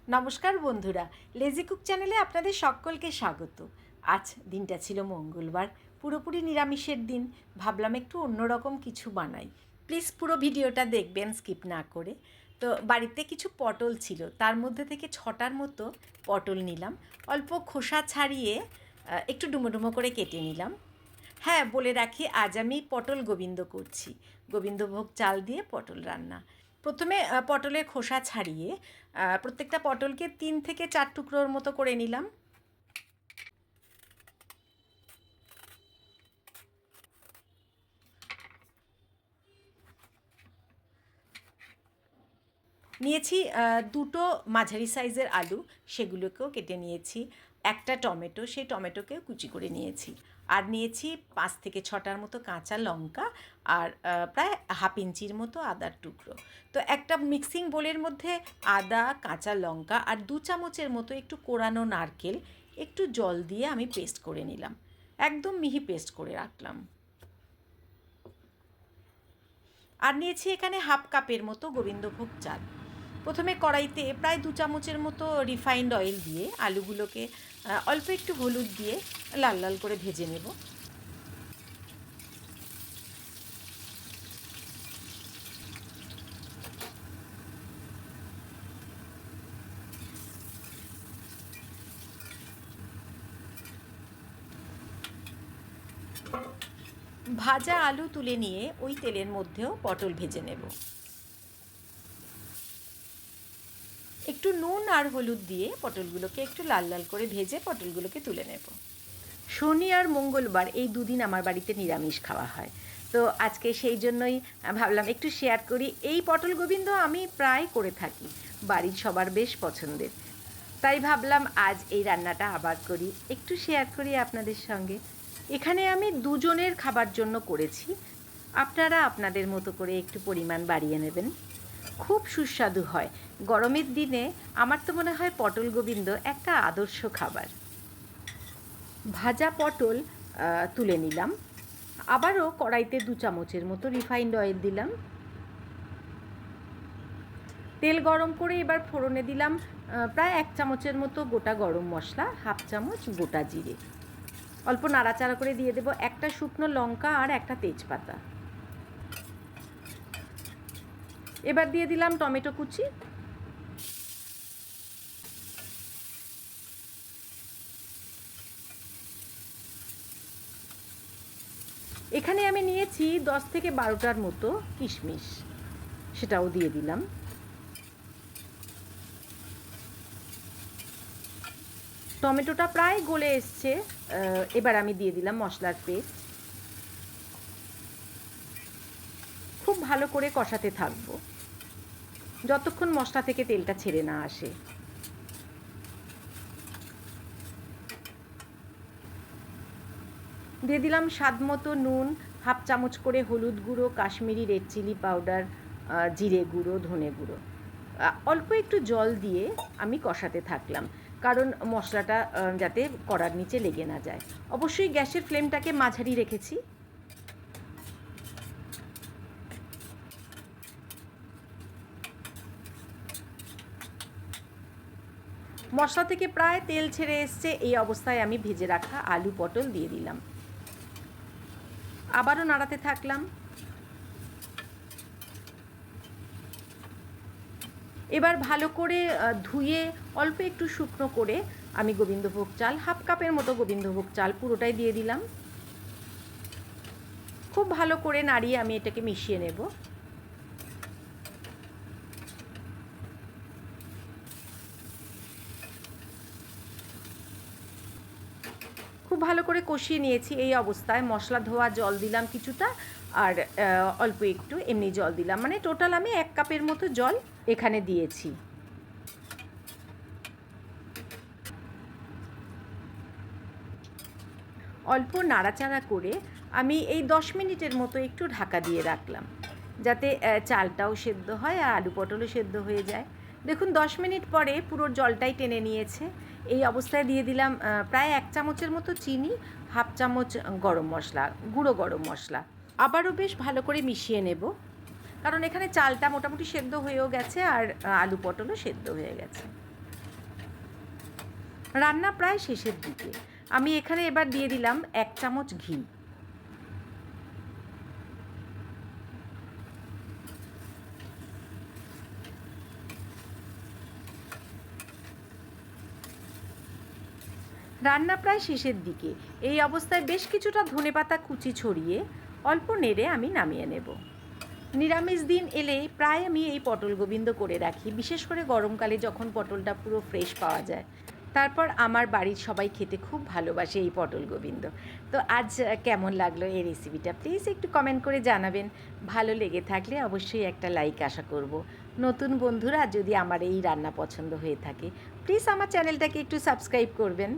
নমস্কার বন্ধুরা, lazy cook চ্যানেলে আপনাদের সকলকে স্বাগত। আজ দিনটা ছিল মঙ্গলবার, পুরোপুরি নিরামিষের দিন। ভাবলাম একটু অন্যরকম কিছু বানাই। প্লিজ পুরো ভিডিওটা দেখবেন স্কিপ না করে। তো বাড়িতে কিছু পটল ছিল, তার মধ্যে থেকে 6টার মতো পটল নিলাম। অল্প খোসা ছাড়িয়ে একটু ডুমো ডুমো করে কেটে নিলাম। হ্যাঁ, বলে রাখি, আজ আমি পটল গোবিন্দ করছি। গোবিন্দভোগ চাল দিয়ে পটল রান্না। প্রথমে পটলের খোসা ছাড়িয়ে প্রত্যেকটা পটলকে 3 থেকে 4 টুকরোর মতো করে নিলাম। নিয়েছি দুটো মাঝারি সাইজের আলু, সেগুলোকেও কেটে নিয়েছি। একটা টমেটো, সেই টমেটোকেও কুচি করে নিয়েছি। আর নিয়েছি 5 থেকে 6টার মতো কাঁচা লঙ্কা, আর প্রায় হাফ ইঞ্চির মতো আদার টুকরো। তো একটা মিক্সিং বোলের মধ্যে আদা, কাঁচা লঙ্কা আর 2 চামচের মতো একটু কোরানো নারকেল একটু জল দিয়ে আমি পেস্ট করে নিলাম। একদম মিহি পেস্ট করে রাখলাম। আর নিয়েছি এখানে হাফ কাপের মতো গোবিন্দভোগ চাল। প্রথমে কড়াইতে প্রায় 2 চামচের মতো রিফাইন্ড অয়েল দিয়ে আলুগুলোকে অল্প একটু হলুদ দিয়ে লাল লাল করে ভেজে নেব। ভাজা আলু তুলে নিয়ে ওই তেলের মধ্যেও পটল ভেজে নেব। একটু নুন আর হলুদ দিয়ে পটলগুলোকে একটু লাল লাল করে ভেজে পটলগুলোকে তুলে নেব। শনি আর মঙ্গলবার এই দুদিন আমার বাড়িতে নিরামিষ খাওয়া হয়। তো আজকে সেই জন্যই ভাবলাম একটু শেয়ার করি। এই পটল গোবিন্দ আমি প্রায় করে থাকি, বাড়ির সবার বেশ পছন্দের। তাই ভাবলাম আজ এই রান্নাটা আবার করি, একটু শেয়ার করি আপনাদের সঙ্গে। এখানে আমি দুজনের খাবার জন্য করেছি, আপনারা আপনাদের মতো করে একটু পরিমাণ বাড়িয়ে নেবেন। খুব সুস্বাদু হয়। গরমের দিনে আমার তো মনে হয় পটল গোবিন্দ একটা আদর্শ খাবার। ভাজা পটল তুলে নিলাম। আবারও কড়াইতে 2 চামচের মতো রিফাইন্ড অয়েল দিলাম। তেল গরম করে এবার ফোড়নে দিলাম প্রায় 1 চামচের মতো গোটা গরম মশলা, হাফ চামচ গোটা জিরে। অল্প নাড়াচাড়া করে দিয়ে দেবো একটা শুকনো লঙ্কা আর একটা তেজপাতা। এবার দিয়ে দিলাম টমেটো কুচি। এখানে আমি নিয়েছি 10 থেকে 12টার মতো কিশমিশ, সেটাও দিয়ে দিলাম। টমেটোটা প্রায় গলে এসছে, এবার আমি দিয়ে দিলাম মশলার পেস্ট। খুব ভালো করে কষাতে থাকবো যতক্ষণ মশলা থেকে তেলটা ছেড়ে না আসে। দিয়ে দিলাম স্বাদ মতো নুন, হাফ চামচ করে হলুদ গুঁড়ো, কাশ্মীরি রেড চিলি পাউডার, জিরে গুঁড়ো, ধনে গুঁড়ো। অল্প একটু জল দিয়ে আমি কষাতে থাকলাম, কারণ মশলাটা যাতে কড়ার নিচে লেগে না যায়। অবশ্যই গ্যাসের ফ্লেমটাকে মাঝারি রেখেছি। মশলা থেকে প্রায় তেল ছেড়ে এসছে, এই অবস্থায় আমি ভেজে রাখা আলু পটল দিয়ে দিলাম। আবারও নাড়াতে থাকলাম। এবার ভালো করে ধুয়ে অল্প একটু শুকনো করে আমি গোবিন্দভোগ চাল, হাফ কাপের মতো গোবিন্দভোগ চাল পুরোটাই দিয়ে দিলাম। খুব ভালো করে নাড়িয়ে আমি এটাকে মিশিয়ে নেব। খুব ভালো করে কষিয়ে নিয়েছি। এই অবস্থায় মশলা ধোয়া জল দিলাম কিছুটা, আর অল্প একটু এমনি জল দিলাম, মানে টোটাল আমি 1 কাপের মতো জল এখানে দিয়েছি। অল্প নাড়াচাড়া করে আমি এই 10 মিনিটের মতো একটু ঢাকা দিয়ে রাখলাম, যাতে চালটাও সেদ্ধ হয় আর আলু পটলও সেদ্ধ হয়ে যায়। দেখুন 10 মিনিট পরে পুরো জলটাই টেনে নিয়েছে। এই অবস্থায় দিয়ে দিলাম প্রায় 1 চামচের মতো চিনি, হাফ চামচ গরম মশলা, গুঁড়ো গরম মশলা। আবারও বেশ ভালো করে মিশিয়ে নেব, কারণ এখানে চালটা মোটামুটি সেদ্ধ হয়েও গেছে আর আলু পটলও সেদ্ধ হয়ে গেছে। রান্না প্রায় শেষের দিকে। আমি এখানে এবার দিয়ে দিলাম 1 চামচ ঘি। রান্না প্রায় শেষের দিকে। এই অবস্থায় বেশ কিছুটা ধনেপাতা কুচি ছড়িয়ে অল্প নেড়ে আমি নামিয়ে নেব। নিরামিষ দিন এলে প্রায় আমি এই পটল গোবিন্দ করে রাখি, বিশেষ করে গরমকালে যখন পটলটা পুরো ফ্রেশ পাওয়া যায়। তারপর আমার বাড়ির সবাই খেতে খুব ভালোবাসে এই পটল গোবিন্দ। তো আজ কেমন লাগলো এই রেসিপিটা প্লিজ একটু কমেন্ট করে জানাবেন। ভালো লেগে থাকলে অবশ্যই একটা লাইক আশা করব। নতুন বন্ধুরা যদি আমার এই রান্না পছন্দ হয়ে থাকে প্লিজ আমার চ্যানেলটাকে একটু সাবস্ক্রাইব করবেন।